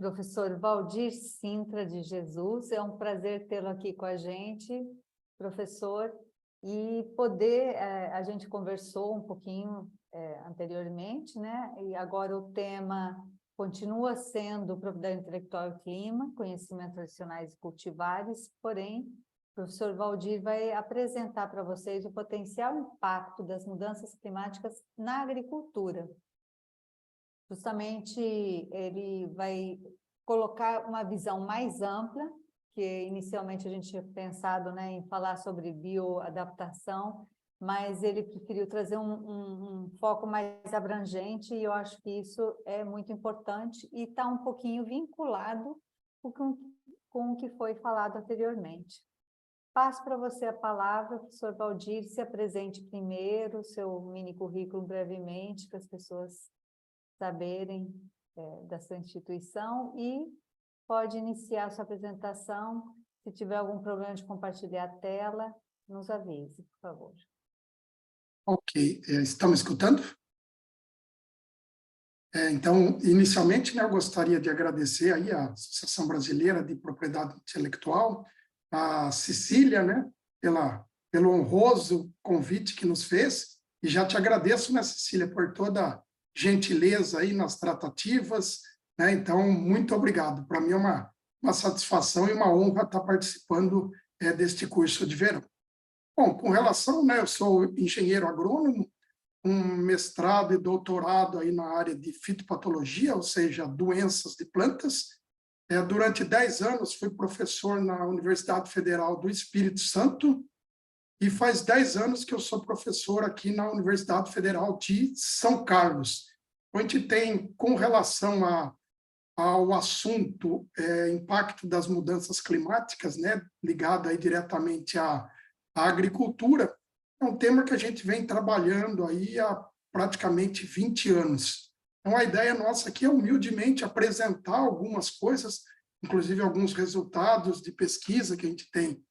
professor Valdir Sintra de Jesus. É um prazer tê-lo aqui com a gente, professor, e poder, a gente conversou um pouquinho anteriormente, né? E agora o tema continua sendo propriedade intelectual e clima, conhecimentos tradicionais e cultivares, porém, o professor Valdir vai apresentar para vocês o potencial impacto das mudanças climáticas na agricultura. Justamente, ele vai colocar uma visão mais ampla, que inicialmente a gente tinha pensado, né, em falar sobre bioadaptação, mas ele preferiu trazer um foco mais abrangente, e eu acho que isso é muito importante e está um pouquinho vinculado com o que foi falado anteriormente. Passo para você a palavra, professor Valdir, se apresente primeiro, seu mini currículo brevemente, para as pessoas saberem da sua instituição, e pode iniciar a sua apresentação. Se tiver algum problema de compartilhar a tela, nos avise, por favor. Ok, estão me escutando? Então, inicialmente, né, eu gostaria de agradecer aí à Associação Brasileira de Propriedade Intelectual, a Cecília, né, pelo honroso convite que nos fez, e já te agradeço, né, Cecília, por toda a gentileza aí nas tratativas, né? Então, muito obrigado. Para mim é uma satisfação e uma honra estar participando deste curso de verão. Bom, com relação, né, eu sou engenheiro agrônomo, um mestrado e doutorado aí na área de fitopatologia, ou seja, doenças de plantas. Durante 10 anos fui professor na Universidade Federal do Espírito Santo, e faz 10 anos que eu sou professor aqui na Universidade Federal de São Carlos. A gente tem, com relação ao assunto impacto das mudanças climáticas, né, ligado aí diretamente à agricultura, é um tema que a gente vem trabalhando aí há praticamente 20 anos. Então, a ideia nossa aqui é humildemente apresentar algumas coisas, inclusive alguns resultados de pesquisa que a gente tem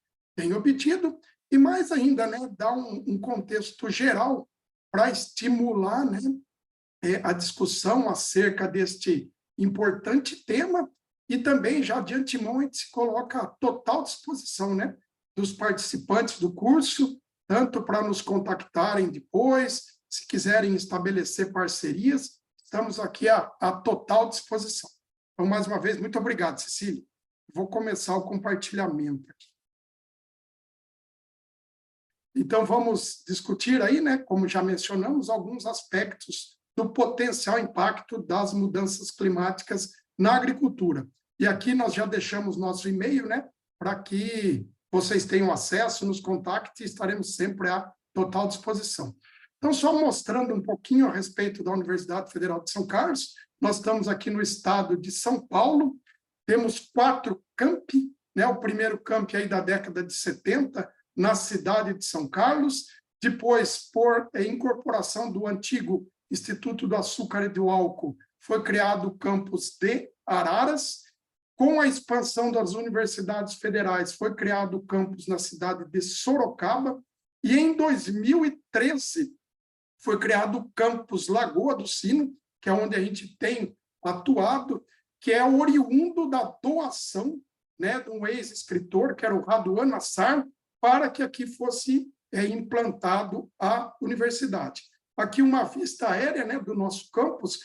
obtido, e mais ainda, né, dar um contexto geral para estimular, né, a discussão acerca deste importante tema, e também, já de antemão, a gente se coloca à total disposição, né, dos participantes do curso, tanto para nos contactarem depois, se quiserem estabelecer parcerias, estamos aqui à total disposição. Então, mais uma vez, muito obrigado, Cecília. Vou começar o compartilhamento aqui. Então, vamos discutir aí, né, como já mencionamos, alguns aspectos do potencial impacto das mudanças climáticas na agricultura. E aqui nós já deixamos nosso e-mail, né, para que vocês tenham acesso, nos contactem, e estaremos sempre à total disposição. Então, só mostrando um pouquinho a respeito da Universidade Federal de São Carlos, nós estamos aqui no estado de São Paulo, temos 4 campi, né, o primeiro campi aí da década de 70, na cidade de São Carlos, depois, por incorporação do antigo Instituto do Açúcar e do Álcool, foi criado o campus de Araras. Com a expansão das universidades federais, foi criado o campus na cidade de Sorocaba, e em 2013 foi criado o campus Lagoa do Sino, que é onde a gente tem atuado, que é oriundo da doação, né, de um ex-escritor, que era o Raduan Nassar, para que aqui fosse implantado a universidade. Aqui uma vista aérea, né, do nosso campus,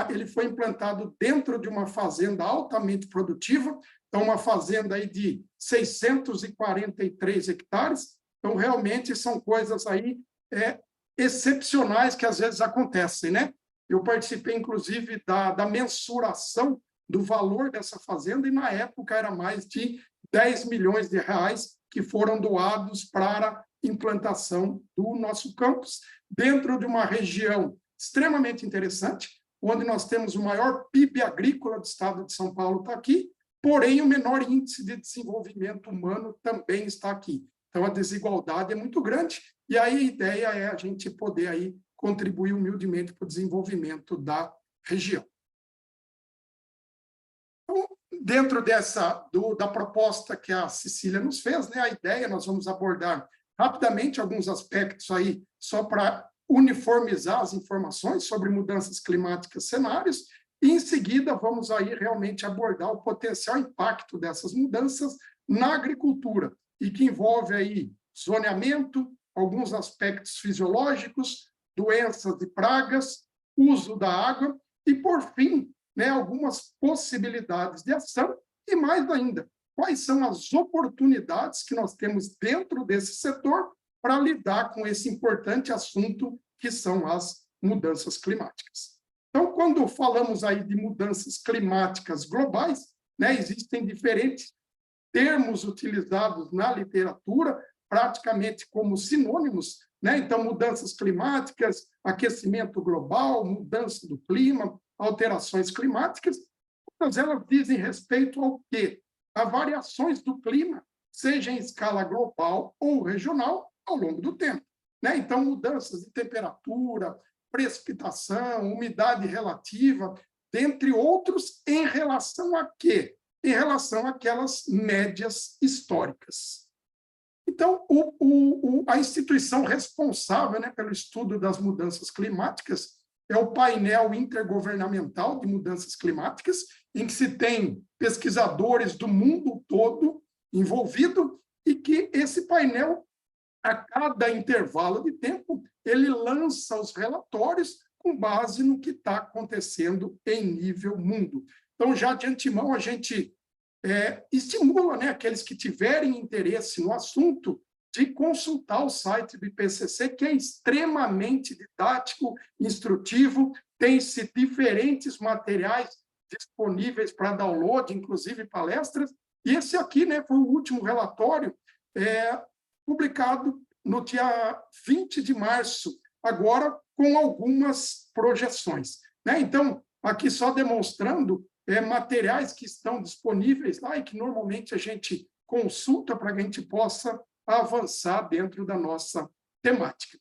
ele foi implantado dentro de uma fazenda altamente produtiva, então uma fazenda aí de 643 hectares, então realmente são coisas aí excepcionais que às vezes acontecem, né? Eu participei, inclusive, da mensuração do valor dessa fazenda, e na época era mais de 10 milhões de reais que foram doados para implantação do nosso campus, dentro de uma região extremamente interessante, onde nós temos o maior PIB agrícola do estado de São Paulo está aqui, porém o menor índice de desenvolvimento humano também está aqui. Então, a desigualdade é muito grande, e aí a ideia é a gente poder aí contribuir humildemente para o desenvolvimento da região. Então, dentro da proposta que a Cecília nos fez, né, a ideia, nós vamos abordar rapidamente alguns aspectos aí, só para uniformizar as informações sobre mudanças climáticas, cenários, E, em seguida, vamos aí realmente abordar o potencial impacto dessas mudanças na agricultura, e que envolve aí zoneamento, alguns aspectos fisiológicos, doenças e pragas, uso da água e, por fim, né, algumas possibilidades de ação e, mais ainda, quais são as oportunidades que nós temos dentro desse setor para lidar com esse importante assunto que são as mudanças climáticas. Então, quando falamos aí de mudanças climáticas globais, né, existem diferentes termos utilizados na literatura, praticamente como sinônimos, né? Então, mudanças climáticas, aquecimento global, mudança do clima, alterações climáticas, todas elas dizem respeito ao quê? A variações do clima, seja em escala global ou regional, ao longo do tempo, né? Então, mudanças de temperatura, precipitação, umidade relativa, dentre outros, em relação a quê? Em relação àquelas médias históricas. Então, a instituição responsável, né, pelo estudo das mudanças climáticas é o painel intergovernamental de mudanças climáticas, em que se tem pesquisadores do mundo todo envolvido, e que esse painel, a cada intervalo de tempo, ele lança os relatórios com base no que está acontecendo em nível mundo. Então, já de antemão, a gente estimula, né, aqueles que tiverem interesse no assunto de consultar o site do IPCC, que é extremamente didático, instrutivo, tem-se diferentes materiais disponíveis para download, inclusive palestras, e esse aqui, né, foi o último relatório publicado no dia 20 de março, agora com algumas projeções, né? Então, aqui só demonstrando materiais que estão disponíveis lá e que normalmente a gente consulta para que a gente possa avançar dentro da nossa temática.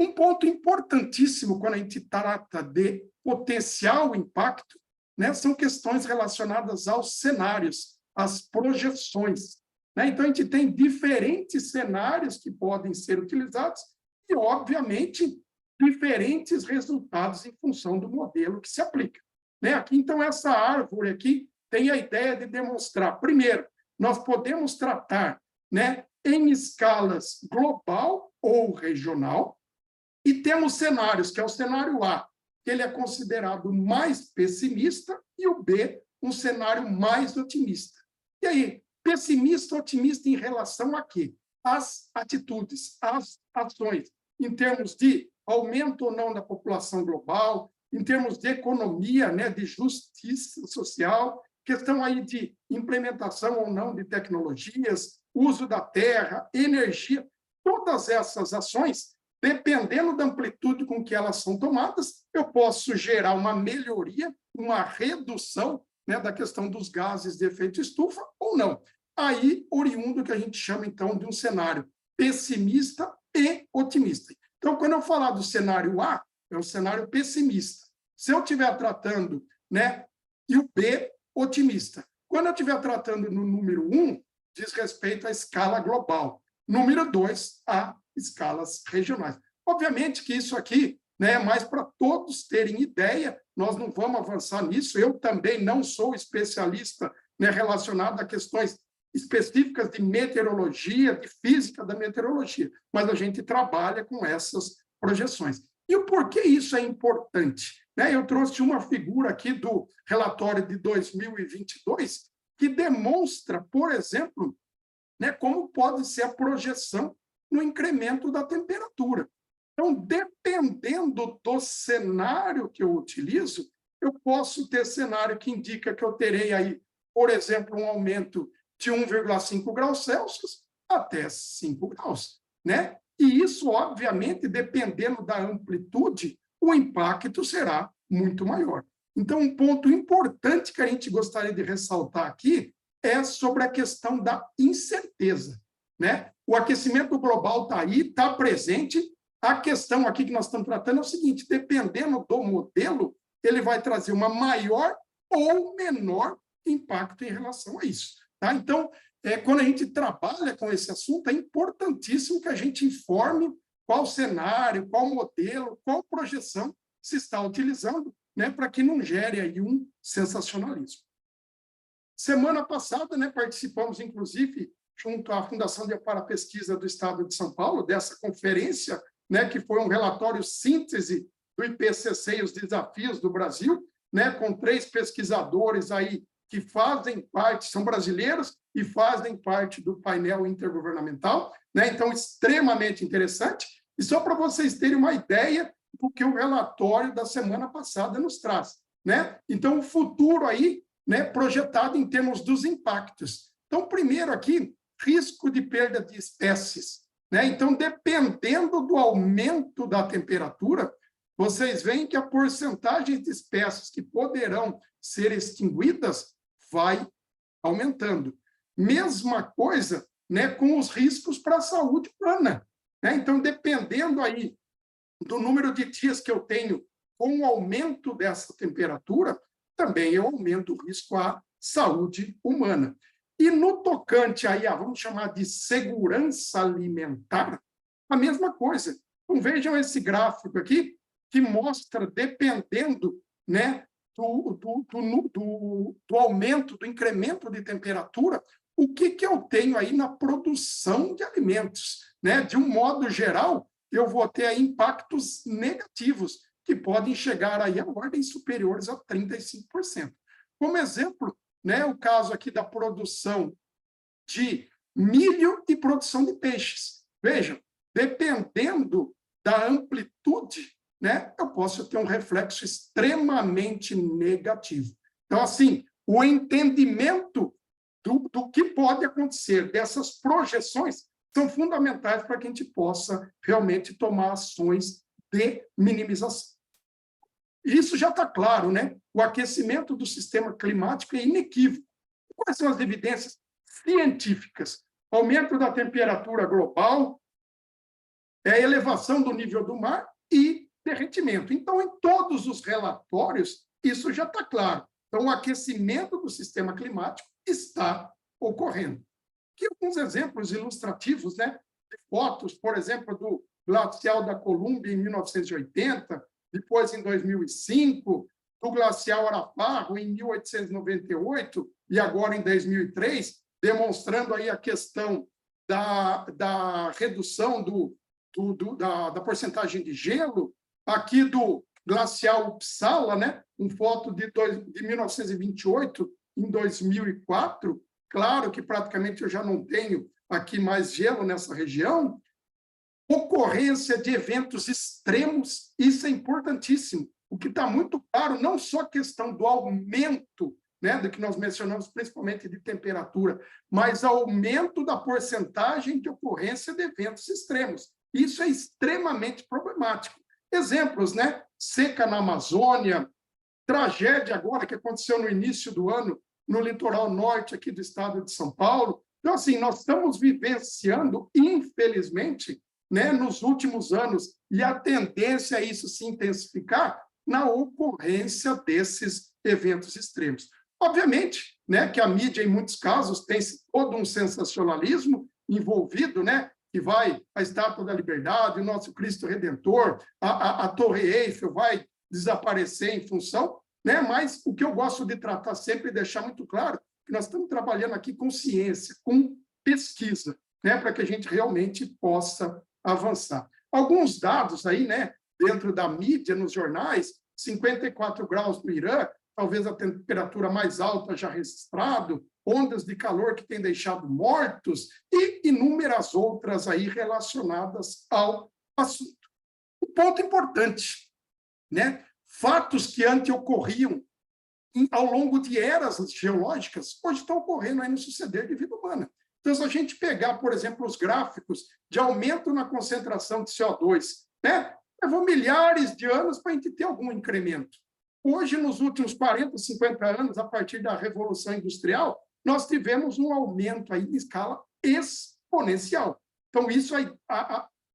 Um ponto importantíssimo quando a gente trata de potencial impacto, né, são questões relacionadas aos cenários, às projeções, né? Então, a gente tem diferentes cenários que podem ser utilizados e, obviamente, diferentes resultados em função do modelo que se aplica, né? Aqui, então, essa árvore aqui tem a ideia de demonstrar, primeiro, nós podemos tratar, né, em escalas global ou regional, e temos cenários, que é o cenário A, que ele é considerado mais pessimista, e o B, um cenário mais otimista. E aí, pessimista, otimista em relação a quê? As atitudes, as ações, em termos de aumento ou não da população global, em termos de economia, né, de justiça social, questão aí de implementação ou não de tecnologias, uso da terra, energia, todas essas ações, dependendo da amplitude com que elas são tomadas, eu posso gerar uma melhoria, uma redução, né, da questão dos gases de efeito estufa ou não. Aí, oriundo que a gente chama, então, de um cenário pessimista e otimista. Então, quando eu falar do cenário A, é um cenário pessimista. Se eu estiver tratando, né, e o B, otimista. Quando eu estiver tratando no número 1, diz respeito à escala global. Número 2, a escalas regionais. Obviamente que isso aqui, né, é mais para todos terem ideia, nós não vamos avançar nisso, eu também não sou especialista, né, relacionado a questões específicas de meteorologia, de física da meteorologia, mas a gente trabalha com essas projeções. E o porquê isso é importante? Né? Eu trouxe uma figura aqui do relatório de 2022 que demonstra, por exemplo, né, como pode ser a projeção no incremento da temperatura. Então, dependendo do cenário que eu utilizo, eu posso ter cenário que indica que eu terei aí, por exemplo, um aumento de 1,5 graus Celsius até 5 graus, né? E isso, obviamente, dependendo da amplitude, o impacto será muito maior. Então, um ponto importante que a gente gostaria de ressaltar aqui é sobre a questão da incerteza, né? O aquecimento global está aí, está presente. A questão aqui que nós estamos tratando é o seguinte: dependendo do modelo, ele vai trazer uma maior ou menor impacto em relação a isso. Tá? Então, quando a gente trabalha com esse assunto, é importantíssimo que a gente informe qual cenário, qual modelo, qual projeção se está utilizando, né, para que não gere aí um sensacionalismo. Semana passada, né, participamos, inclusive, junto à Fundação de Amparo à Pesquisa do Estado de São Paulo, dessa conferência, né, que foi um relatório síntese do IPCC e os desafios do Brasil, né, com 3 pesquisadores aí que fazem parte, são brasileiros e fazem parte do painel intergovernamental, né? Então, extremamente interessante. E só para vocês terem uma ideia do que o relatório da semana passada nos traz, né? Então, o futuro aí, né, projetado em termos dos impactos. Então, primeiro aqui, risco de perda de espécies, né? Então, dependendo do aumento da temperatura, vocês veem que a porcentagem de espécies que poderão ser extinguidas vai aumentando. Mesma coisa, né, com os riscos para a saúde humana, né? Então, dependendo aí do número de dias que eu tenho com o aumento dessa temperatura, também eu aumento o risco à saúde humana. E no tocante aí, vamos chamar de segurança alimentar, a mesma coisa. Então, vejam esse gráfico aqui, que mostra, dependendo, né, do aumento, do incremento de temperatura, o que eu tenho aí na produção de alimentos, né? De um modo geral, eu vou ter aí impactos negativos, que podem chegar aí a ordens superiores a 35%. Como exemplo, né, o caso aqui da produção de milho e produção de peixes. Vejam, dependendo da amplitude, né, eu posso ter um reflexo extremamente negativo. Então, assim, o entendimento do que pode acontecer, dessas projeções, são fundamentais para que a gente possa realmente tomar ações de minimização. Isso já está claro, né? O aquecimento do sistema climático é inequívoco. Quais são as evidências científicas? Aumento da temperatura global, elevação do nível do mar e derretimento. Então, em todos os relatórios, isso já está claro. Então, o aquecimento do sistema climático está ocorrendo. Aqui alguns exemplos ilustrativos, né, de fotos, por exemplo, do glacial da Colômbia em 1980, depois em 2005, do glacial Arapaho em 1898 e agora em 2003, demonstrando aí a questão da redução da porcentagem de gelo, aqui do glacial Uppsala, né? Foto de 1928 em 2004, claro que praticamente eu já não tenho aqui mais gelo nessa região, ocorrência de eventos extremos, isso é importantíssimo. O que está muito claro, não só a questão do aumento, né, do que nós mencionamos, principalmente de temperatura, mas aumento da porcentagem de ocorrência de eventos extremos. Isso é extremamente problemático. Exemplos, né? Seca na Amazônia, tragédia agora que aconteceu no início do ano no litoral norte aqui do estado de São Paulo. Então, assim, nós estamos vivenciando, infelizmente, né, nos últimos anos, e a tendência é isso se intensificar na ocorrência desses eventos extremos. Obviamente, né, que a mídia, em muitos casos, tem todo um sensacionalismo envolvido, né, que vai a Estátua da Liberdade, o nosso Cristo Redentor, a Torre Eiffel vai desaparecer em função, né? Mas o que eu gosto de tratar sempre e deixar muito claro, que nós estamos trabalhando aqui com ciência, com pesquisa, né, para que a gente realmente possa avançar. Alguns dados aí, né, dentro da mídia, nos jornais, 54 graus no Irã, talvez a temperatura mais alta já registrado, ondas de calor que têm deixado mortos e inúmeras outras aí relacionadas ao assunto. Um ponto importante, né? Fatos que antes ocorriam ao longo de eras geológicas, hoje estão ocorrendo aí no suceder de vida humana. Então, se a gente pegar, por exemplo, os gráficos de aumento na concentração de CO2, né? Levou milhares de anos para a gente ter algum incremento. Hoje, nos últimos 40, 50 anos, a partir da Revolução Industrial, nós tivemos um aumento aí de escala exponencial. Então, isso aí,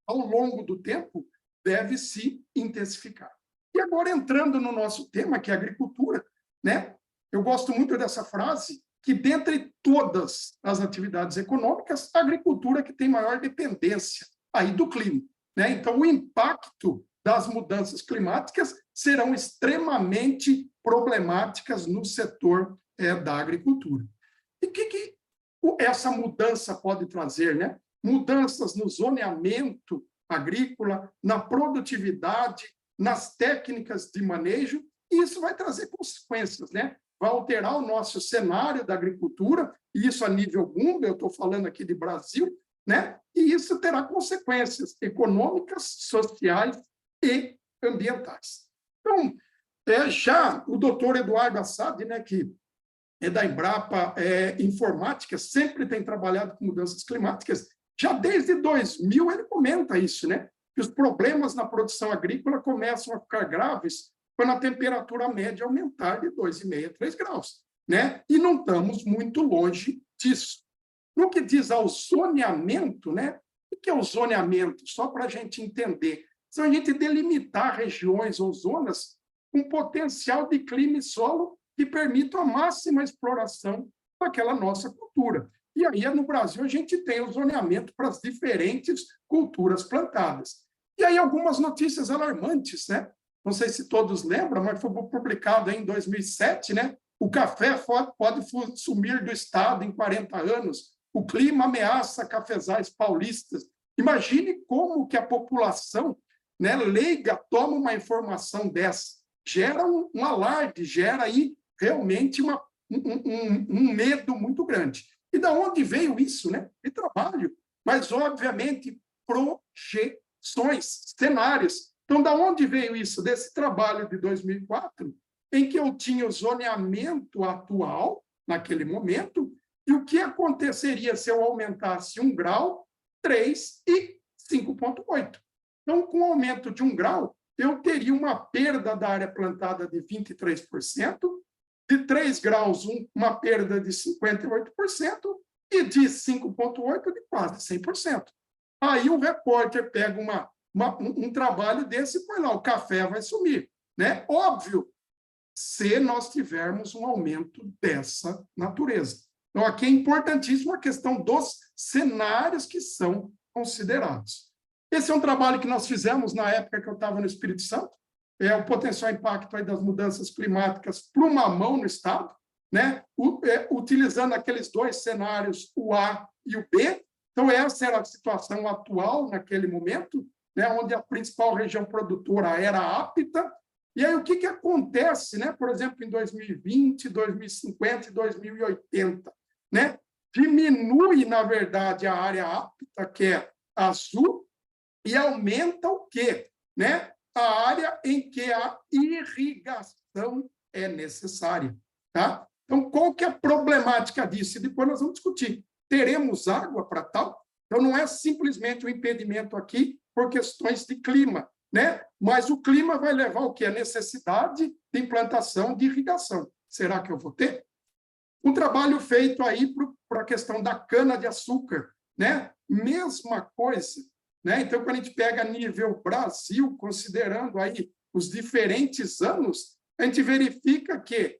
ao longo do tempo, deve se intensificar. E agora, entrando no nosso tema, que é a agricultura, né? Eu gosto muito dessa frase, que dentre todas as atividades econômicas, a agricultura é que tem maior dependência aí do clima, né? Então, o impacto das mudanças climáticas serão extremamente problemáticas no setor da agricultura. E o que essa mudança pode trazer, né? Mudanças no zoneamento agrícola, na produtividade, nas técnicas de manejo, e isso vai trazer consequências, né? Vai alterar o nosso cenário da agricultura, e isso a nível mundo, eu estou falando aqui de Brasil, né? E isso terá consequências econômicas, sociais e ambientais. Então, já o doutor Eduardo Assad, né, que é da Embrapa Informática, sempre tem trabalhado com mudanças climáticas, já desde 2000 ele comenta isso, né? Que os problemas na produção agrícola começam a ficar graves quando a temperatura média aumentar de 2,5 a 3 graus, né? E não estamos muito longe disso. No que diz ao zoneamento, né? O que é o zoneamento? Só para a gente entender. Se a gente delimitar regiões ou zonas com potencial de clima e solo que permitam a máxima exploração daquela nossa cultura. E aí, no Brasil, a gente tem o zoneamento para as diferentes culturas plantadas. E aí, algumas notícias alarmantes, né? Não sei se todos lembram, mas foi publicado em 2007, né? O café pode sumir do estado em 40 anos. O clima ameaça cafezais paulistas. Imagine como que a população, né, leiga toma uma informação dessa. Gera um alarde, gera aí realmente um medo muito grande. E da onde veio isso, né? De trabalho, mas, obviamente, projeções, cenários. Então, da onde veio isso? Desse trabalho de 2004, em que eu tinha o zoneamento atual, naquele momento, e o que aconteceria se eu aumentasse 1 grau, 3 e 5,8. Então, com o aumento de 1 grau, eu teria uma perda da área plantada de 23%, de 3 graus, uma perda de 58%, e de 5,8% de quase 100%. Aí o repórter pega um trabalho desse e põe lá, o café vai sumir. Né? Óbvio, se nós tivermos um aumento dessa natureza. Então, aqui é importantíssima a questão dos cenários que são considerados. Esse é um trabalho que nós fizemos na época que eu estava no Espírito Santo, o potencial impacto aí das mudanças climáticas para o mamão no estado, né? Utilizando aqueles 2 cenários, o A e o B. Então, essa era a situação atual naquele momento, né? Onde a principal região produtora era apta. E aí, o que acontece, né? Por exemplo, em 2020, 2050 e 2080, né? Diminui, na verdade, a área apta, que é azul, e aumenta o quê? Né? A área em que a irrigação é necessária. Tá? Então, qual que é a problemática disso? E depois nós vamos discutir. Teremos água para tal? Então, não é simplesmente um impedimento aqui por questões de clima, né? Mas o clima vai levar o quê? A necessidade de implantação de irrigação. Será que eu vou ter? Um trabalho feito aí para a questão da cana-de-açúcar, né? Mesma coisa. Né? Então, quando a gente pega nível Brasil, considerando aí os diferentes anos, a gente verifica que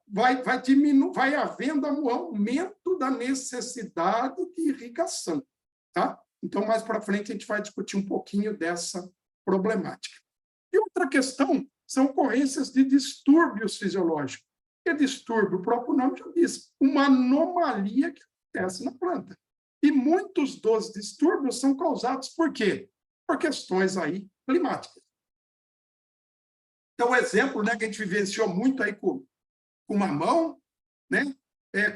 vai havendo um aumento da necessidade de irrigação. Tá? Então, mais para frente, a gente vai discutir um pouquinho dessa problemática. E outra questão são ocorrências de distúrbios fisiológicos. O que é distúrbio? O próprio nome já diz, uma anomalia que acontece na planta. E muitos dos distúrbios são causados por quê? Por questões aí climáticas. Então, o exemplo, né, que a gente vivenciou muito aí com mamão, né?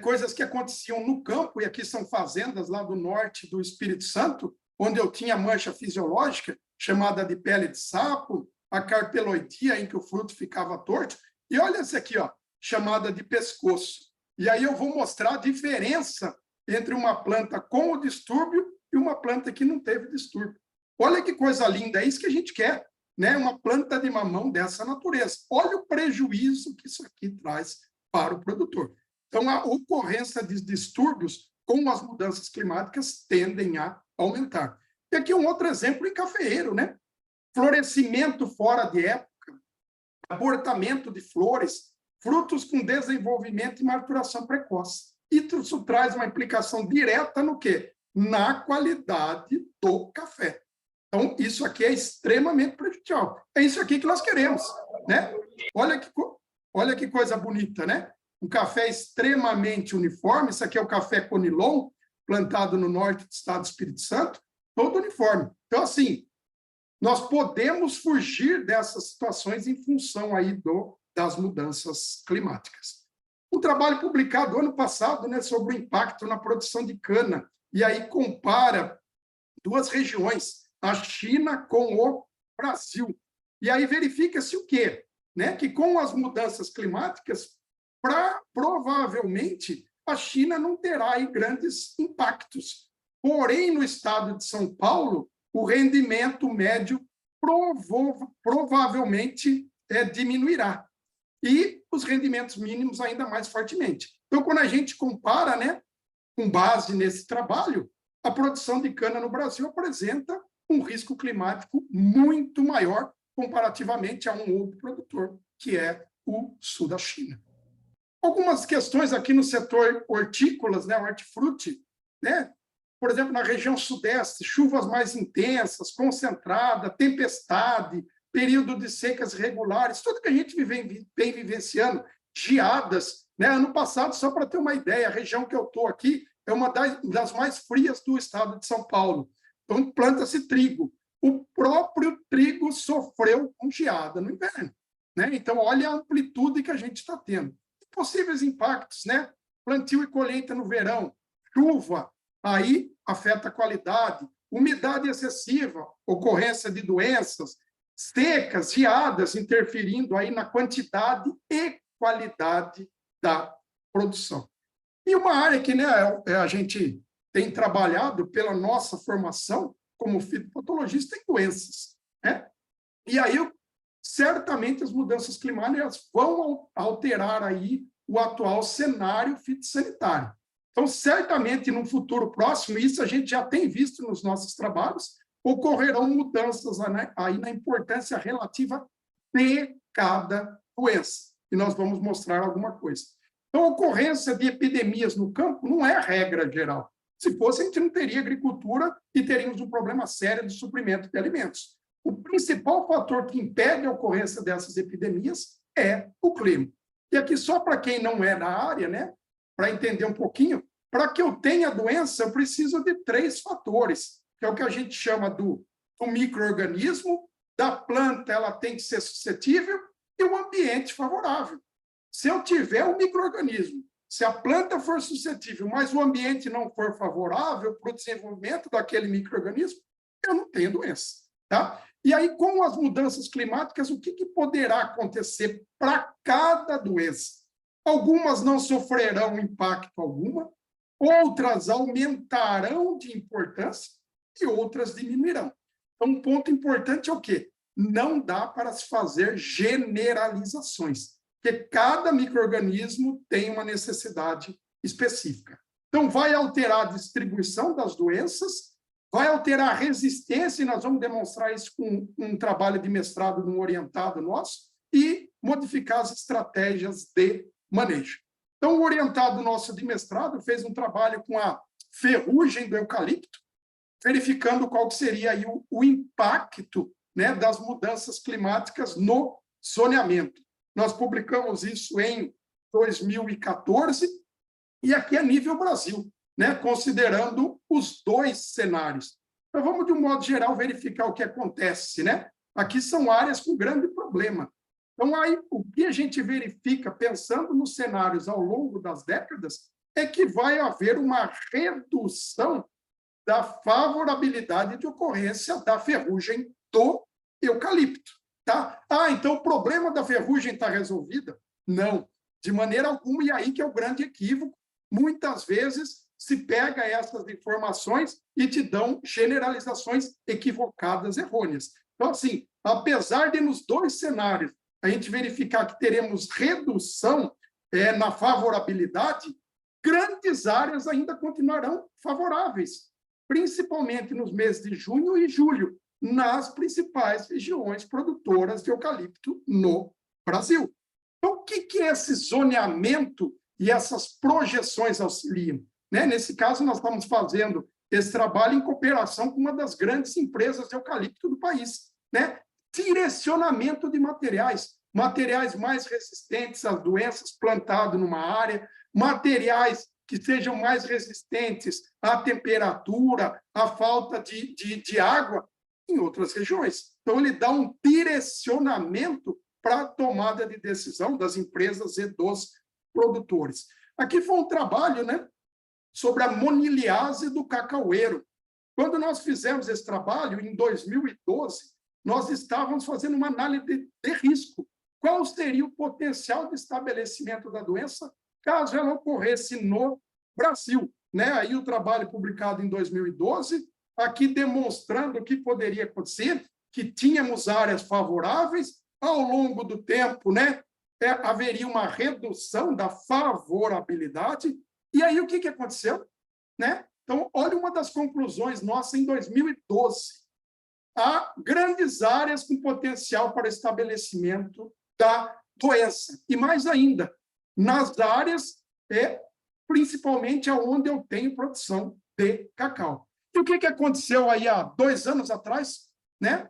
Coisas que aconteciam no campo, e aqui são fazendas lá do norte do Espírito Santo, onde eu tinha mancha fisiológica, chamada de pele de sapo, a carpeloidia, em que o fruto ficava torto, e olha essa aqui, ó, chamada de pescoço. E aí eu vou mostrar a diferença entre uma planta com o distúrbio e uma planta que não teve distúrbio. Olha que coisa linda, é isso que a gente quer, né? Uma planta de mamão dessa natureza. Olha o prejuízo que isso aqui traz para o produtor. Então, a ocorrência de distúrbios com as mudanças climáticas tendem a aumentar. E aqui um outro exemplo em cafeeiro, né? Florescimento fora de época, abortamento de flores, frutos com desenvolvimento e maturação precoce. Isso traz uma implicação direta no quê? Na qualidade do café. Então, isso aqui é extremamente prejudicial. É isso aqui que nós queremos, né? Olha que coisa bonita, né? Um café extremamente uniforme. Isso aqui é o café Conilon, plantado no norte do estado do Espírito Santo, todo uniforme. Então, assim, nós podemos fugir dessas situações em função aí das mudanças climáticas. Um trabalho publicado ano passado, né, sobre o impacto na produção de cana, e aí compara duas regiões, a China com o Brasil. E aí verifica-se o quê? Né? Que com as mudanças climáticas, provavelmente, a China não terá aí grandes impactos. Porém, no estado de São Paulo, o rendimento médio provavelmente diminuirá. E os rendimentos mínimos ainda mais fortemente. Então, quando a gente compara, né, com base nesse trabalho, a produção de cana no Brasil apresenta um risco climático muito maior comparativamente a um outro produtor, que é o sul da China. Algumas questões aqui no setor hortícolas, né, hortifruti, né? Por exemplo, na região sudeste, chuvas mais intensas, concentrada, tempestade, período de secas irregulares, tudo que a gente vem vivenciando, geadas, né? Ano passado, só para ter uma ideia, a região que eu estou aqui é uma das mais frias do estado de São Paulo. Então, planta-se trigo. O próprio trigo sofreu com geada no inverno, né? Então, olha a amplitude que a gente está tendo. Possíveis impactos, né? Plantio e colheita no verão, chuva, aí afeta a qualidade, umidade excessiva, ocorrência de doenças, secas, geadas, interferindo aí na quantidade e qualidade da produção. E uma área que, né, a gente tem trabalhado pela nossa formação como fitopatologista em doenças, né? E aí, certamente, as mudanças climáticas vão alterar aí o atual cenário fitossanitário. Então, certamente, no futuro próximo, isso a gente já tem visto nos nossos trabalhos, ocorrerão mudanças, né, aí na importância relativa de cada doença. E nós vamos mostrar alguma coisa. Então, a ocorrência de epidemias no campo não é a regra geral. Se fosse, a gente não teria agricultura e teríamos um problema sério de suprimento de alimentos. O principal fator que impede a ocorrência dessas epidemias é o clima. E aqui, só para quem não é da área, né, para entender um pouquinho, para que eu tenha doença, eu preciso de 3 fatores, que é o que a gente chama do micro-organismo, da planta, ela tem que ser suscetível, e o ambiente favorável. Se eu tiver um micro-organismo, se a planta for suscetível, mas o ambiente não for favorável para o desenvolvimento daquele micro-organismo, eu não tenho doença, tá? E aí, com as mudanças climáticas, o que poderá acontecer para cada doença? Algumas não sofrerão impacto alguma, outras aumentarão de importância e outras diminuirão. Então, um ponto importante é o quê? Não dá para se fazer generalizações, porque cada micro-organismo tem uma necessidade específica. Então, vai alterar a distribuição das doenças, vai alterar a resistência, e nós vamos demonstrar isso com um trabalho de mestrado num orientado nosso, e modificar as estratégias de manejo. Então, o orientado nosso de mestrado fez um trabalho com a ferrugem do eucalipto, verificando qual seria aí o impacto, né, das mudanças climáticas no zoneamento. Nós publicamos isso em 2014, e aqui é nível Brasil, né, considerando os 2 cenários. Então, vamos, de um modo geral, verificar o que acontece, né? Aqui são áreas com grande problema. Então, aí, o que a gente verifica, pensando nos cenários ao longo das décadas, é que vai haver uma redução da favorabilidade de ocorrência da ferrugem do eucalipto. Tá? Então o problema da ferrugem está resolvido? Não, de maneira alguma, e aí que é o grande equívoco. Muitas vezes se pega essas informações e te dão generalizações equivocadas, errôneas. Então, assim, apesar de nos 2 cenários a gente verificar que teremos redução na favorabilidade, grandes áreas ainda continuarão favoráveis, principalmente nos meses de junho e julho, nas principais regiões produtoras de eucalipto no Brasil. Então, o que esse zoneamento e essas projeções auxiliam? Né? Nesse caso, nós estamos fazendo esse trabalho em cooperação com uma das grandes empresas de eucalipto do país, né? Direcionamento de materiais, materiais mais resistentes às doenças plantados numa área, materiais que sejam mais resistentes à temperatura, à falta de água em outras regiões. Então, ele dá um direcionamento para a tomada de decisão das empresas e dos produtores. Aqui foi um trabalho, né, sobre a moniliase do cacaueiro. Quando nós fizemos esse trabalho, em 2012, nós estávamos fazendo uma análise de risco. Qual seria o potencial de estabelecimento da doença caso ela ocorresse no Brasil? Né? Aí o trabalho publicado em 2012, aqui demonstrando o que poderia acontecer, que tínhamos áreas favoráveis, ao longo do tempo, né, haveria uma redução da favorabilidade. E aí o que aconteceu? Né? Então, olha uma das conclusões nossas em 2012. Há grandes áreas com potencial para estabelecimento da doença. E mais ainda, nas áreas, principalmente onde eu tenho produção de cacau. E o que aconteceu aí há 2 anos atrás? Né?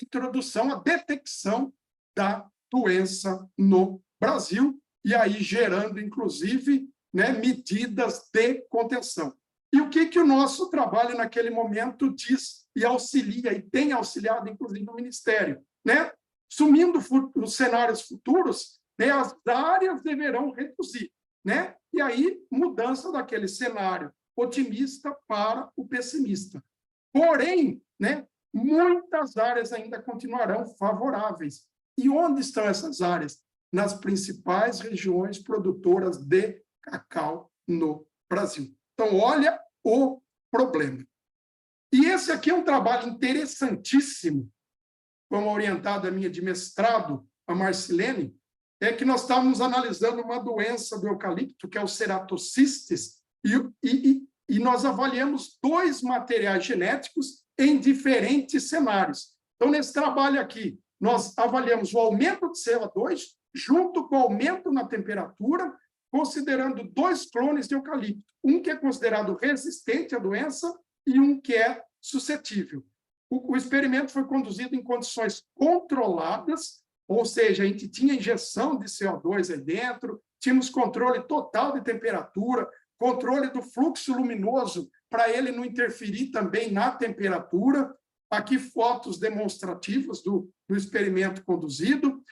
Introdução, a detecção da doença no Brasil, e aí gerando, inclusive, né, medidas de contenção. E o que o nosso trabalho naquele momento diz e auxilia, e tem auxiliado, inclusive, o Ministério? Né? Sumindo os cenários futuros, né, as áreas deverão reduzir. Né? E aí, mudança daquele cenário otimista para o pessimista. Porém, né, muitas áreas ainda continuarão favoráveis. E onde estão essas áreas? Nas principais regiões produtoras de cacau no Brasil. Então, olha o problema. E esse aqui é um trabalho interessantíssimo, como orientada minha de mestrado, a Marcilene, é que nós estávamos analisando uma doença do eucalipto, que é o Ceratocistes, e nós avaliamos 2 materiais genéticos em diferentes cenários. Então, nesse trabalho aqui, nós avaliamos o aumento de CO2 junto com o aumento na temperatura, considerando 2 clones de eucalipto, um que é considerado resistente à doença e um que é suscetível. O experimento foi conduzido em condições controladas, ou seja, a gente tinha injeção de CO2 aí dentro, tínhamos controle total de temperatura, controle do fluxo luminoso para ele não interferir também na temperatura. Aqui fotos demonstrativas do experimento conduzido.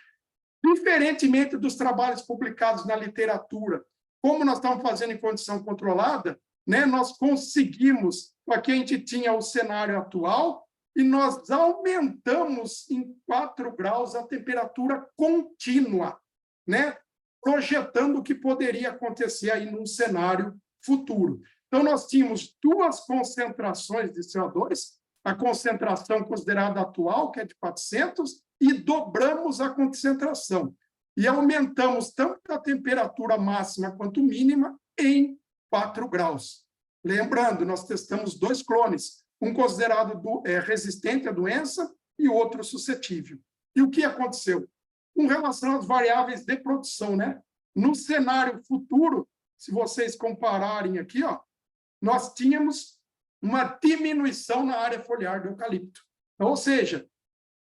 Diferentemente dos trabalhos publicados na literatura, como nós estamos fazendo em condição controlada, né, nós conseguimos, aqui a gente tinha o cenário atual, e nós aumentamos em 4 graus a temperatura contínua, né, projetando o que poderia acontecer aí num cenário futuro. Então, nós tínhamos 2 concentrações de CO2, a concentração considerada atual, que é de 400, e dobramos a concentração. E aumentamos tanto a temperatura máxima quanto mínima em 4 graus. Lembrando, nós testamos 2 clones, um considerado resistente à doença e o outro suscetível. E o que aconteceu? Com relação às variáveis de produção, né? No cenário futuro, se vocês compararem aqui, ó, nós tínhamos uma diminuição na área foliar do eucalipto. Ou seja,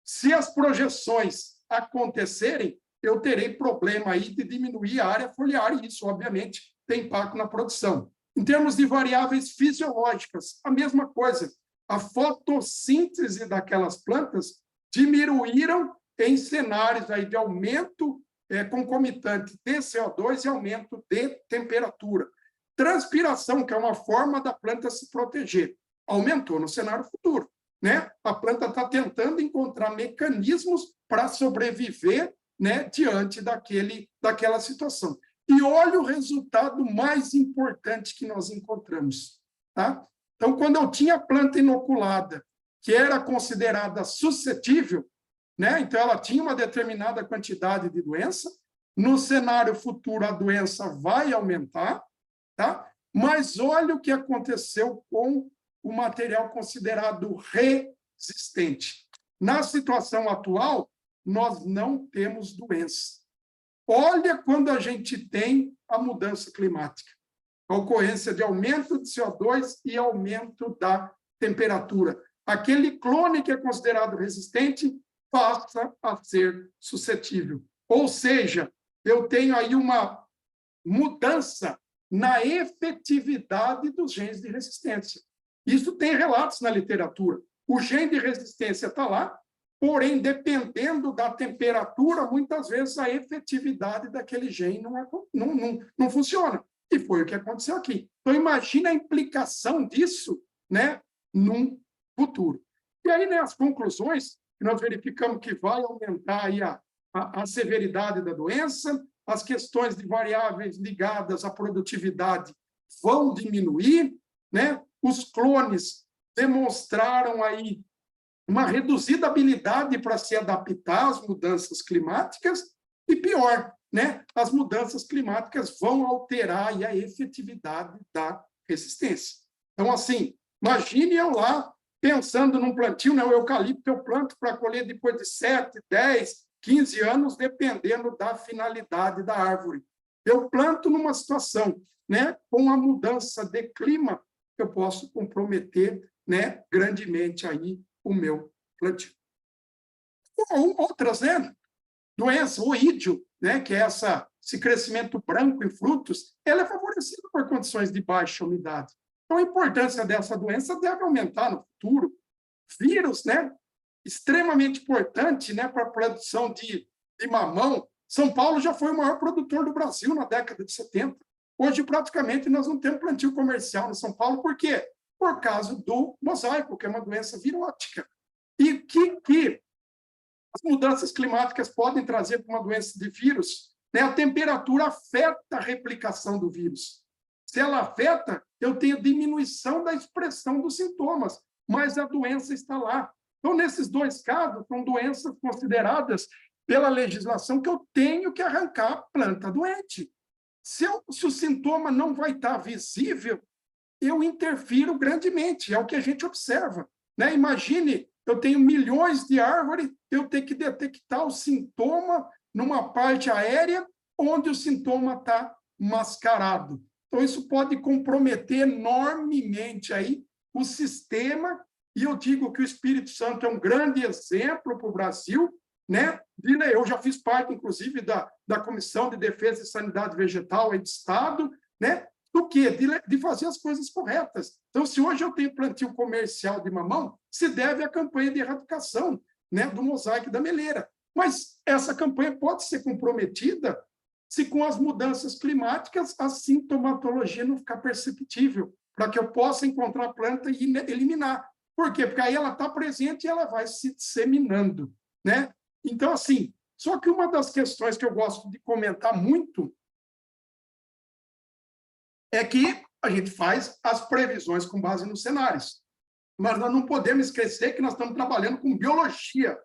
se as projeções acontecerem, eu terei problema aí de diminuir a área foliar, e isso, obviamente, tem impacto na produção. Em termos de variáveis fisiológicas, a mesma coisa. A fotossíntese daquelas plantas diminuíram em cenários aí de aumento concomitante de CO2 e aumento de temperatura. Transpiração, que é uma forma da planta se proteger, aumentou no cenário futuro. Né? A planta está tentando encontrar mecanismos para sobreviver, né, diante daquela situação. E olha o resultado mais importante que nós encontramos. Tá? Então, quando eu tinha a planta inoculada, que era considerada suscetível, né, então ela tinha uma determinada quantidade de doença, no cenário futuro a doença vai aumentar, tá? Mas olha o que aconteceu com o material considerado resistente. Na situação atual, nós não temos doença. Olha quando a gente tem a mudança climática. a ocorrência de aumento de CO2 e aumento da temperatura. Aquele clone que é considerado resistente passa a ser suscetível. Ou seja, eu tenho aí uma mudança na efetividade dos genes de resistência. Isso tem relatos na literatura. O gene de resistência está lá, porém, dependendo da temperatura, muitas vezes a efetividade daquele gene não funciona. E foi o que aconteceu aqui. Então, imagina a implicação disso, né, num futuro. E aí, né, as conclusões, nós verificamos que vai aumentar aí a severidade da doença, as questões de variáveis ligadas à produtividade vão diminuir, né? Os clones demonstraram aí uma reduzida habilidade para se adaptar às mudanças climáticas e, pior, né? As mudanças climáticas vão alterar aí a efetividade da resistência. Então, assim, imagine eu lá pensando num plantio, né? O eucalipto eu planto para colher depois de 7, 10, 15 anos, dependendo da finalidade da árvore. Eu planto numa situação, né, com a mudança de clima, eu posso comprometer, né, grandemente aí o meu plantio. Outras, né, doença, o oídio, né, que é esse crescimento branco em frutos, ela é favorecida por condições de baixa umidade. Então, a importância dessa doença deve aumentar no futuro. Vírus, né, extremamente importante, né, para a produção de mamão. São Paulo já foi o maior produtor do Brasil na década de 70. Hoje, praticamente, nós não temos plantio comercial em São Paulo. Por quê? Por causa do mosaico, que é uma doença virótica. E que as mudanças climáticas podem trazer para uma doença de vírus, né? A temperatura afeta a replicação do vírus. Se ela afeta, eu tenho diminuição da expressão dos sintomas, mas a doença está lá. Então, nesses dois casos, são doenças consideradas pela legislação que eu tenho que arrancar a planta doente. Se o sintoma não vai estar visível, eu interfiro grandemente, é o que a gente observa, né? Imagine, eu tenho milhões de árvores, eu tenho que detectar o sintoma numa parte aérea onde o sintoma está mascarado. Então, isso pode comprometer enormemente aí o sistema. E eu digo que o Espírito Santo é um grande exemplo para o Brasil, né? Eu já fiz parte, inclusive, da Comissão de Defesa e Sanidade Vegetal aí do Estado, né? Do quê? De fazer as coisas corretas. Então, se hoje eu tenho plantio comercial de mamão, se deve à campanha de erradicação, né, do mosaico da meleira. Mas essa campanha pode ser comprometida se, com as mudanças climáticas, a sintomatologia não ficar perceptível, para que eu possa encontrar a planta e eliminar. Por quê? Porque aí ela está presente e ela vai se disseminando, né? Então, assim, só que uma das questões que eu gosto de comentar muito é que a gente faz as previsões com base nos cenários. Mas nós não podemos esquecer que nós estamos trabalhando com biologia,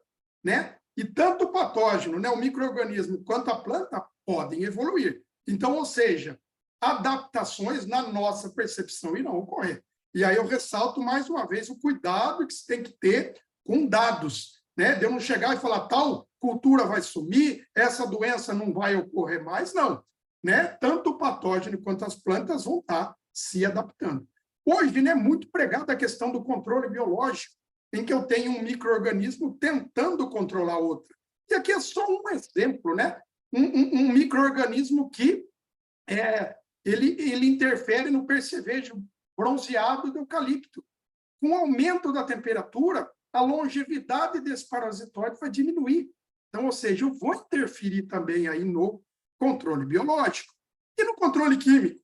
né? E tanto o patógeno, né, o micro-organismo, quanto a planta podem evoluir. Então, ou seja, adaptações na nossa percepção irão ocorrer. E aí eu ressalto mais uma vez o cuidado que se tem que ter com dados, né? De eu não chegar e falar tal cultura vai sumir, essa doença não vai ocorrer mais, não. Né? Tanto o patógeno quanto as plantas vão estar se adaptando. Hoje, né, muito pregada a questão do controle biológico, em que eu tenho um micro-organismo tentando controlar outro. E aqui é só um exemplo, né? Um micro-organismo que ele interfere no percevejo bronzeado do eucalipto. Com o aumento da temperatura, a longevidade desse parasitóide vai diminuir. Então, ou seja, eu vou interferir também aí no controle biológico e no controle químico,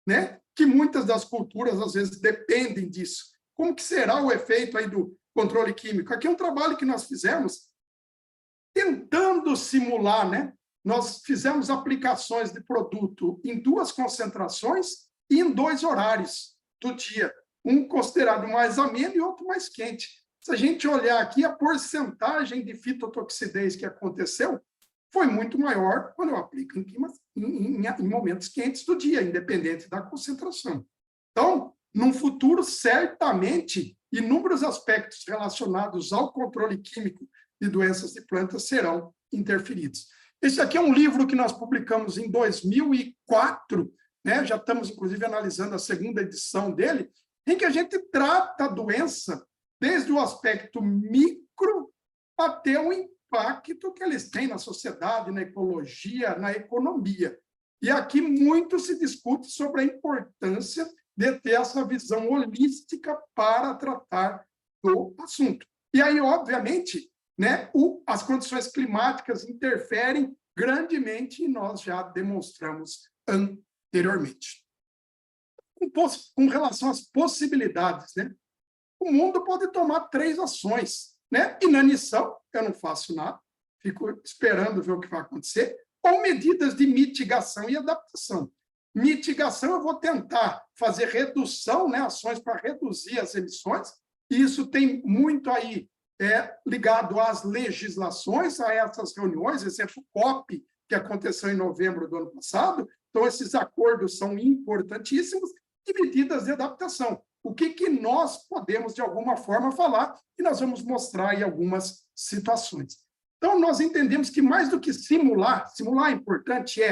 né? Que muitas das culturas, às vezes, dependem disso. Como que será o efeito aí do controle químico? Aqui é um trabalho que nós fizemos tentando simular, né? Nós fizemos aplicações de produto em 2 concentrações e em 2 horários do dia, um considerado mais ameno e outro mais quente. Se a gente olhar aqui, a porcentagem de fitotoxidez que aconteceu foi muito maior quando eu aplico em momentos quentes do dia, independente da concentração. Então, num futuro, certamente, inúmeros aspectos relacionados ao controle químico de doenças de plantas serão interferidos. Esse aqui é um livro que nós publicamos em 2004, né? Já estamos, inclusive, analisando a segunda edição dele, em que a gente trata a doença desde o aspecto micro até o impacto que eles têm na sociedade, na ecologia, na economia. E aqui muito se discute sobre a importância de ter essa visão holística para tratar do assunto. E aí, obviamente, né, as condições climáticas interferem grandemente, e nós já demonstramos anteriormente. Com relação às possibilidades, né, o mundo pode tomar 3 ações, né? Inanição, eu não faço nada, fico esperando ver o que vai acontecer, ou medidas de mitigação e adaptação. Mitigação, eu vou tentar fazer redução, né, ações para reduzir as emissões, e isso tem muito aí ligado às legislações, a essas reuniões, exemplo, o COP, que aconteceu em novembro do ano passado. Então, esses acordos são importantíssimos, e medidas de adaptação. O que nós podemos, de alguma forma, falar, e nós vamos mostrar aí algumas situações. Então, nós entendemos que mais do que simular é importante,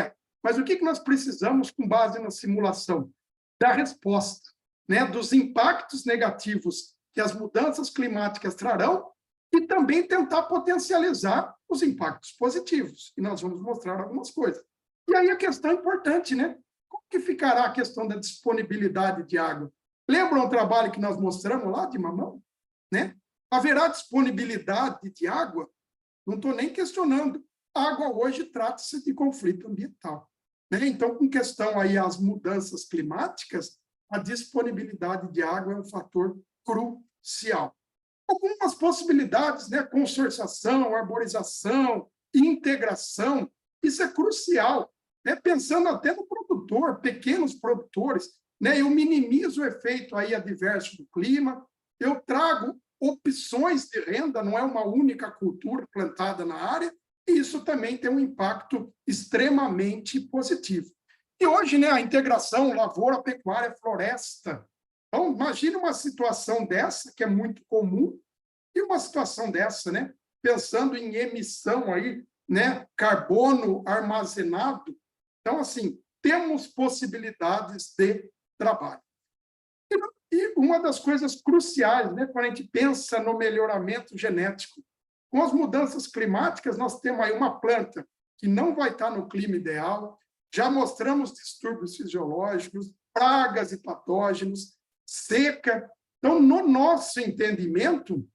mas o que nós precisamos com base na simulação? Da resposta, né, dos impactos negativos que as mudanças climáticas trarão e também tentar potencializar os impactos positivos. E nós vamos mostrar algumas coisas. E aí a questão importante, né? Como que ficará a questão da disponibilidade de água? Lembram o trabalho que nós mostramos lá de Mamão? Né? Haverá disponibilidade de água? Não estou nem questionando. A água hoje trata-se de conflito ambiental. Né? Então, com questão aí às mudanças climáticas, a disponibilidade de água é um fator crucial. Algumas possibilidades, né? Consorciação, arborização, integração, isso é crucial. Né? Pensando até no produtor, pequenos produtores, né? Eu minimizo o efeito aí adverso do clima, eu trago opções de renda, não é uma única cultura plantada na área, e isso também tem um impacto extremamente positivo. E hoje, né, a integração lavoura, pecuária, floresta. Então, imagine uma situação dessa, que é muito comum, e uma situação dessa, né, pensando em emissão aí, né, carbono armazenado. Então, assim, temos possibilidades de trabalho. E uma das coisas cruciais, né, quando a gente pensa no melhoramento genético, com as mudanças climáticas, nós temos aí uma planta que não vai estar no clima ideal, já mostramos distúrbios fisiológicos, pragas e patógenos, seca. Então, no nosso entendimento,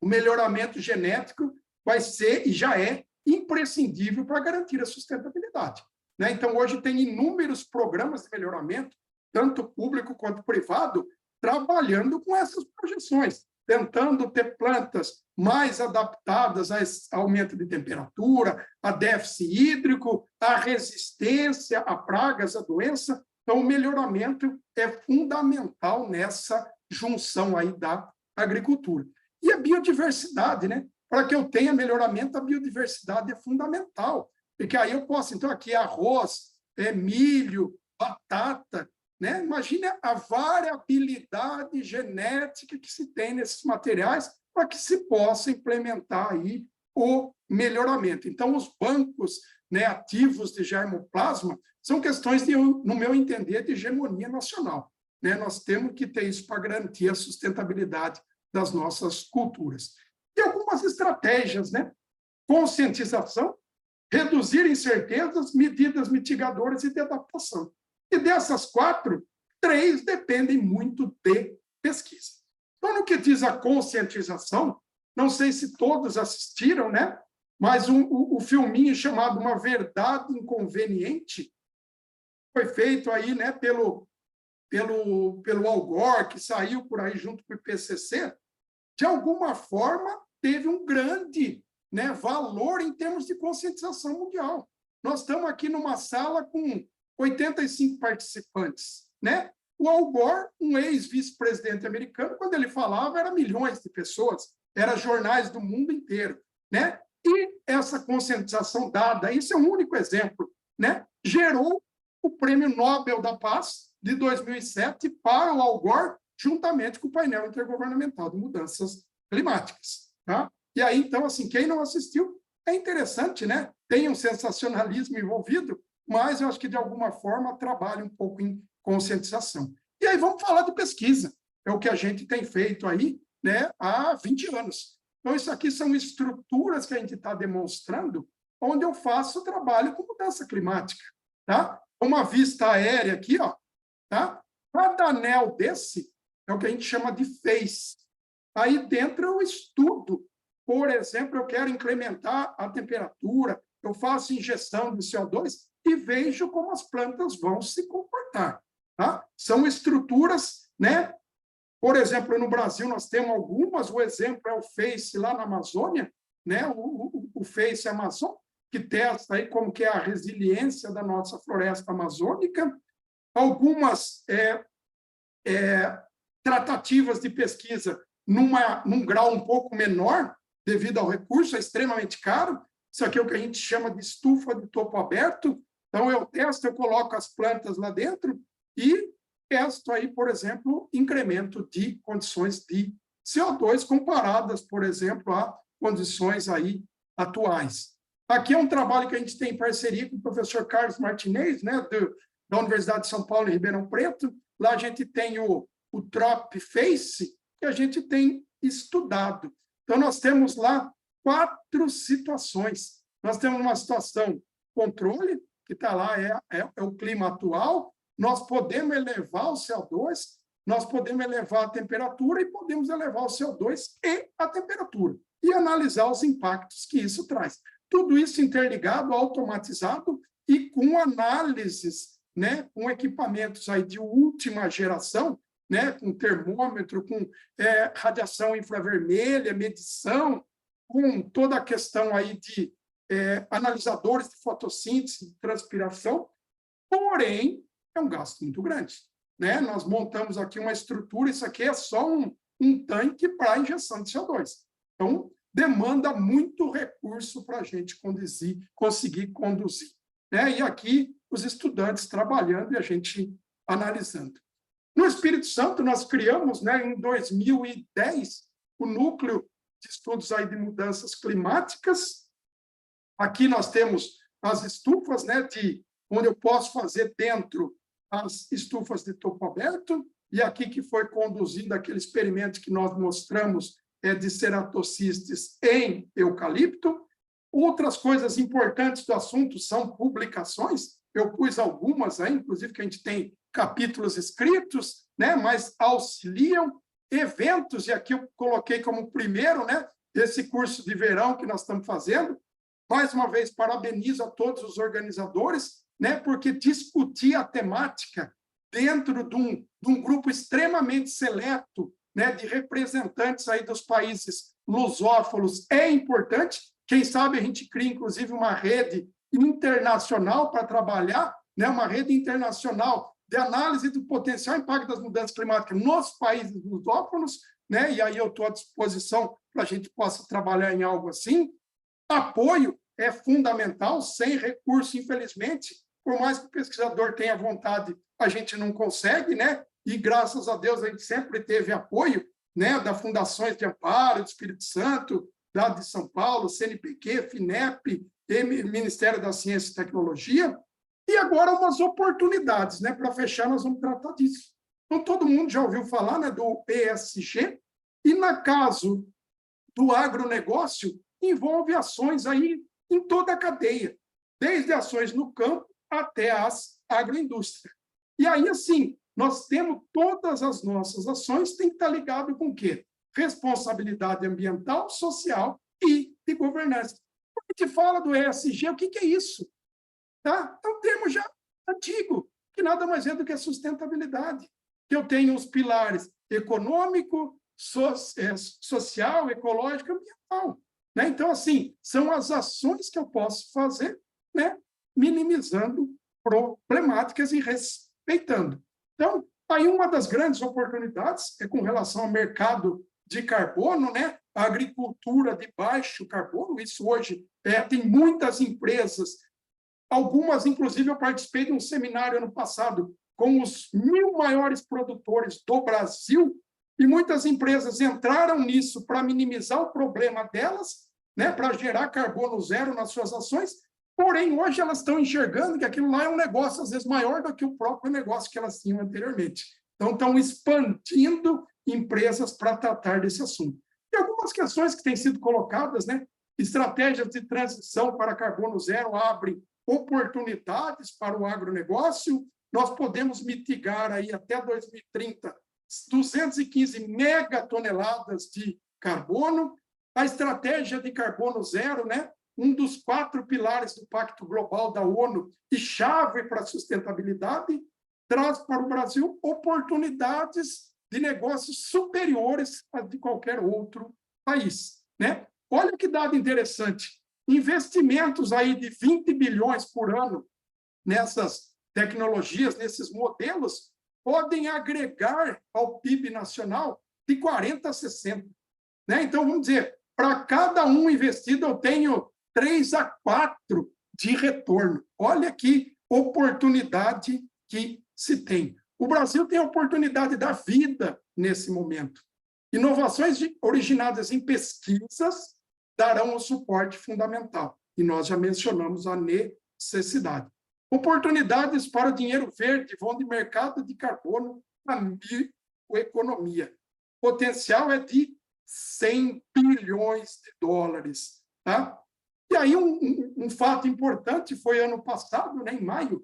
o melhoramento genético vai ser e já é imprescindível para garantir a sustentabilidade. Né? Então, hoje tem inúmeros programas de melhoramento, tanto público quanto privado, trabalhando com essas projeções, tentando ter plantas mais adaptadas a aumento de temperatura, a déficit hídrico, a resistência a pragas, a doença. Então, o melhoramento é fundamental nessa junção aí da agricultura. E a biodiversidade, né? Para que eu tenha melhoramento, a biodiversidade é fundamental, porque aí eu posso, então, aqui arroz, milho, batata, né? Imagine a variabilidade genética que se tem nesses materiais para que se possa implementar aí o melhoramento. Então, os bancos, né, ativos de germoplasma são questões, no meu entender, de hegemonia nacional. Né? Nós temos que ter isso para garantir a sustentabilidade das nossas culturas. E algumas estratégias, né? Conscientização, reduzir incertezas, medidas mitigadoras e de adaptação. E dessas 4, 3 dependem muito de pesquisa. Então, no que diz a conscientização, não sei se todos assistiram, né? Mas o filminho chamado Uma Verdade Inconveniente foi feito aí, né, pelo Al Gore, que saiu por aí junto com o IPCC, de alguma forma teve um grande, né, valor em termos de conscientização mundial. Nós estamos aqui numa sala com 85 participantes, né? O Al Gore, um ex-vice-presidente americano, quando ele falava, era milhões de pessoas, era jornais do mundo inteiro, né? E essa conscientização dada, isso é um único exemplo, né? Gerou o Prêmio Nobel da Paz de 2007 para o Al Gore, juntamente com o painel intergovernamental de mudanças climáticas, tá? E aí, então, assim, quem não assistiu, é interessante, né? Tem um sensacionalismo envolvido, mas eu acho que, de alguma forma, trabalha um pouco em conscientização. E aí vamos falar de pesquisa, é o que a gente tem feito aí, né, há 20 anos. Então, isso aqui são estruturas que a gente está demonstrando, onde eu faço trabalho com mudança climática. Tá? Uma vista aérea aqui, ó, tá? Cada anel desse é o que a gente chama de face. Aí dentro eu estudo. Por exemplo, eu quero incrementar a temperatura, eu faço injeção de CO2 e vejo como as plantas vão se comportar. Tá? São estruturas, né? Por exemplo, no Brasil nós temos algumas, o exemplo é o FACE lá na Amazônia, né? o FACE Amazon, que testa aí como que é a resiliência da nossa floresta amazônica. Algumas tratativas de pesquisa num grau um pouco menor, devido ao recurso, é extremamente caro. Isso aqui é o que a gente chama de estufa de topo aberto. Então, eu testo, eu coloco as plantas lá dentro e testo aí, por exemplo, incremento de condições de CO2 comparadas, por exemplo, a condições aí atuais. Aqui é um trabalho que a gente tem em parceria com o professor Carlos Martinez, né, da Universidade de São Paulo, em Ribeirão Preto. Lá a gente tem o Trop Face, que a gente tem estudado. Então, nós temos lá 4 situações. Nós temos uma situação controle, que está lá, é o clima atual. Nós podemos elevar o CO2, nós podemos elevar a temperatura e podemos elevar o CO2 e a temperatura. E analisar os impactos que isso traz. Tudo isso interligado, automatizado e com análises, né, com equipamentos aí de última geração, né, com termômetro, com radiação infravermelha, medição, com toda a questão aí de analisadores de fotossíntese, de transpiração, porém, é um gasto muito grande. Né? Nós montamos aqui uma estrutura, isso aqui é só um tanque para injeção de CO2. Então, demanda muito recurso para a gente conseguir conduzir. Né? E aqui, os estudantes trabalhando e a gente analisando. No Espírito Santo, nós criamos, né, em 2010, o Núcleo de Estudos aí de Mudanças Climáticas. Aqui nós temos as estufas, né, onde eu posso fazer dentro as estufas de topo aberto, e aqui que foi conduzido aquele experimento que nós mostramos de ceratocistes em eucalipto. Outras coisas importantes do assunto são publicações, eu pus algumas aí, inclusive que a gente tem capítulos escritos, né, mas auxiliam eventos, e aqui eu coloquei como primeiro, né, esse curso de verão que nós estamos fazendo. Mais uma vez, parabenizo a todos os organizadores, né, porque discutir a temática dentro de um grupo extremamente seleto, né, de representantes aí dos países lusófonos é importante. Quem sabe a gente cria, inclusive, uma rede internacional para trabalhar, né, uma rede internacional de análise do potencial impacto das mudanças climáticas nos países lusófonos, né, e aí eu estou à disposição para a gente possa trabalhar em algo assim. Apoio é fundamental, sem recurso, infelizmente, por mais que o pesquisador tenha vontade, a gente não consegue, né? E, graças a Deus, a gente sempre teve apoio, né, da Fundações de Amparo, do Espírito Santo, da de São Paulo, CNPq, FINEP, Ministério da Ciência e Tecnologia. E agora umas oportunidades, né? Para fechar, nós vamos tratar disso. Então, todo mundo já ouviu falar, né, do ESG, e, no caso do agronegócio, envolve ações aí em toda a cadeia, desde ações no campo até as agroindústrias. E aí, assim, nós temos todas as nossas ações, tem que estar ligado com o quê? Responsabilidade ambiental, social e de governança. Quando a gente fala do ESG, o que é isso? Tá? É um termo já antigo, que nada mais é do que a sustentabilidade. Que eu tenho os pilares econômico, social, ecológico e ambiental. Né? Então, assim, são as ações que eu posso fazer, né, minimizando problemáticas e respeitando. Então, aí uma das grandes oportunidades é com relação ao mercado de carbono, né? A agricultura de baixo carbono. Isso hoje tem muitas empresas, algumas, inclusive, eu participei de um seminário ano passado com os 1000 maiores produtores do Brasil, e muitas empresas entraram nisso para minimizar o problema delas, né, para gerar carbono zero nas suas ações, porém, hoje elas estão enxergando que aquilo lá é um negócio, às vezes, maior do que o próprio negócio que elas tinham anteriormente. Então, estão expandindo empresas para tratar desse assunto. E algumas questões que têm sido colocadas, né? Estratégias de transição para carbono zero abrem oportunidades para o agronegócio. Nós podemos mitigar aí até 2030 215 megatoneladas de carbono. A estratégia de carbono zero, né? Um dos 4 pilares do Pacto Global da ONU e chave para a sustentabilidade, traz para o Brasil oportunidades de negócios superiores a de qualquer outro país, né? Olha que dado interessante, investimentos aí de 20 bilhões por ano nessas tecnologias, nesses modelos, podem agregar ao PIB nacional de 40 a 60, né? Então, vamos dizer, para cada um investido, eu tenho 3 a 4 de retorno. Olha que oportunidade que se tem. O Brasil tem a oportunidade da vida nesse momento. Inovações originadas em pesquisas darão o suporte fundamental. E nós já mencionamos a necessidade. Oportunidades para o dinheiro verde vão de mercado de carbono à bioeconomia. O potencial é de 100 bilhões de dólares. Tá? E aí, um fato importante foi ano passado, né, em maio,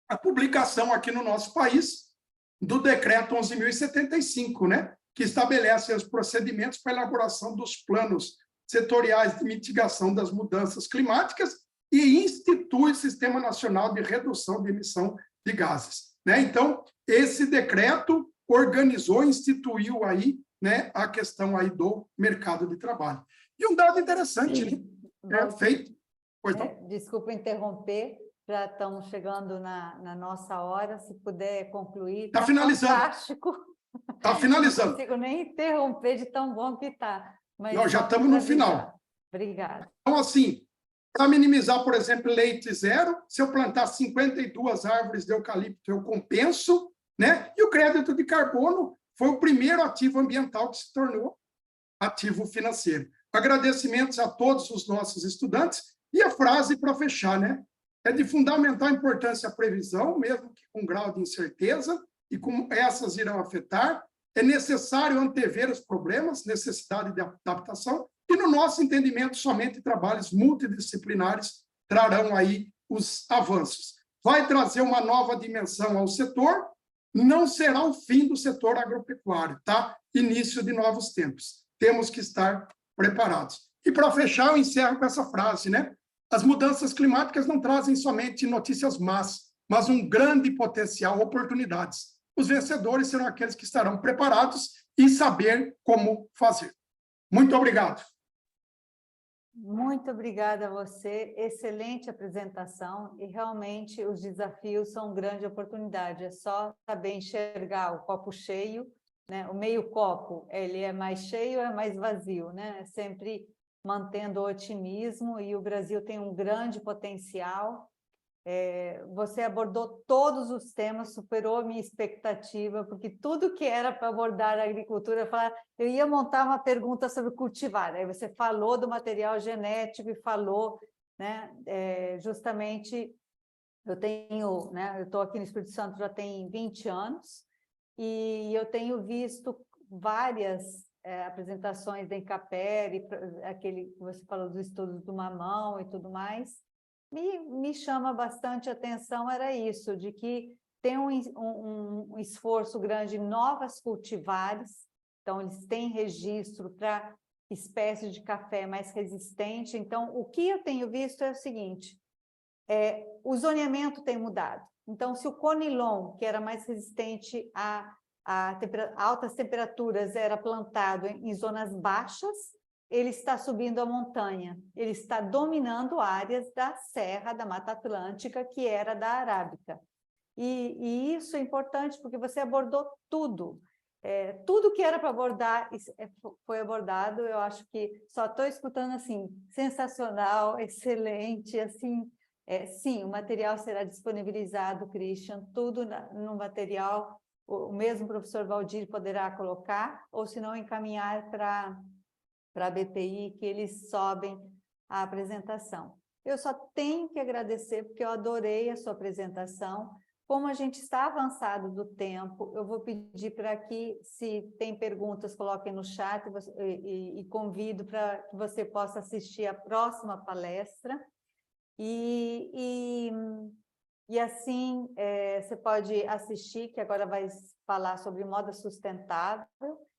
a publicação aqui no nosso país do decreto 11.075, né, que estabelece os procedimentos para a elaboração dos planos setoriais de mitigação das mudanças climáticas e institui o Sistema Nacional de Redução de Emissão de Gases. Né? Então, esse decreto organizou, instituiu aí, né, a questão aí do mercado de trabalho. E um dado interessante, né? Feito. Desculpa interromper, já estamos chegando na nossa hora, se puder concluir. Está finalizando. Fantástico. Está finalizando. Não consigo nem interromper de tão bom que está. Nós já estamos no final. Obrigada. Então, assim, para minimizar, por exemplo, leite zero, se eu plantar 52 árvores de eucalipto, eu compenso, né? E o crédito de carbono foi o primeiro ativo ambiental que se tornou ativo financeiro. Agradecimentos a todos os nossos estudantes. E a frase para fechar, né? É de fundamental importância a previsão, mesmo que com grau de incerteza, e como essas irão afetar, é necessário antever os problemas, necessidade de adaptação, e, no nosso entendimento, somente trabalhos multidisciplinares trarão aí os avanços. Vai trazer uma nova dimensão ao setor, não será o fim do setor agropecuário, tá? Início de novos tempos. Temos que estar preparados. E, para fechar, eu encerro com essa frase, né? As mudanças climáticas não trazem somente notícias más, mas um grande potencial, oportunidades. Os vencedores serão aqueles que estarão preparados e saber como fazer. Muito obrigado. Muito obrigada a você, excelente apresentação, e realmente os desafios são grande oportunidade, é só saber enxergar o copo cheio, né? O meio copo, ele é mais cheio ou é mais vazio, né? Sempre mantendo o otimismo, e o Brasil tem um grande potencial. Você abordou todos os temas, superou a minha expectativa, porque tudo que era para abordar a agricultura, eu ia montar uma pergunta sobre cultivar, aí você falou do material genético e falou, né, justamente, eu estou aqui no Espírito Santo já tem 20 anos, e eu tenho visto várias apresentações da Encapere, aquele que você falou dos estudos do mamão e tudo mais. Me chama bastante atenção era isso, de que tem um esforço grande em novas cultivares, então eles têm registro para espécies de café mais resistente. Então, o que eu tenho visto é o seguinte, o zoneamento tem mudado. Então, se o conilon, que era mais resistente a altas temperaturas, era plantado em zonas baixas, ele está subindo a montanha, ele está dominando áreas da Serra da Mata Atlântica, que era da Arábica. E isso é importante porque você abordou tudo. Tudo que era para abordar foi abordado. Eu acho que só estou escutando assim, sensacional, excelente, assim. Sim, o material será disponibilizado, Christian, tudo no material. O mesmo professor Valdir poderá colocar, ou se não encaminhar para a BPI, que eles sobem a apresentação. Eu só tenho que agradecer, porque eu adorei a sua apresentação. Como a gente está avançado do tempo, eu vou pedir para que, se tem perguntas, coloquem no chat e convido para que você possa assistir a próxima palestra. E assim, você pode assistir, que agora vai falar sobre moda sustentável,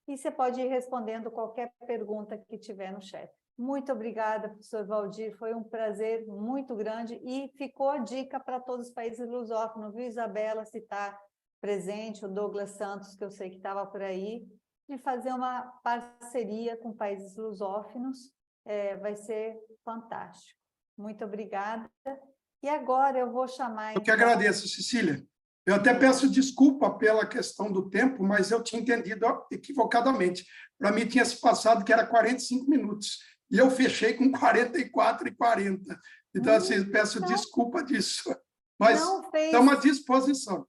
e você pode ir respondendo qualquer pergunta que tiver no chat. Muito obrigada, professor Valdir, foi um prazer muito grande, e ficou a dica para todos os países lusófonos, viu, Isabela, se está presente, o Douglas Santos, que eu sei que estava por aí, de fazer uma parceria com países lusófonos, vai ser fantástico. Muito obrigada. E agora eu vou chamar... Eu que agradeço, Cecília. Eu até peço desculpa pela questão do tempo, mas eu tinha entendido equivocadamente. Para mim tinha se passado que era 45 minutos, e eu fechei com 44 e 40. Então, assim, peço desculpa disso. Mas estamos à disposição.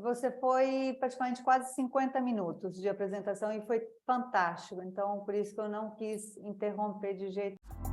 Você foi praticamente quase 50 minutos de apresentação e foi fantástico. Então, por isso que eu não quis interromper de jeito nenhum.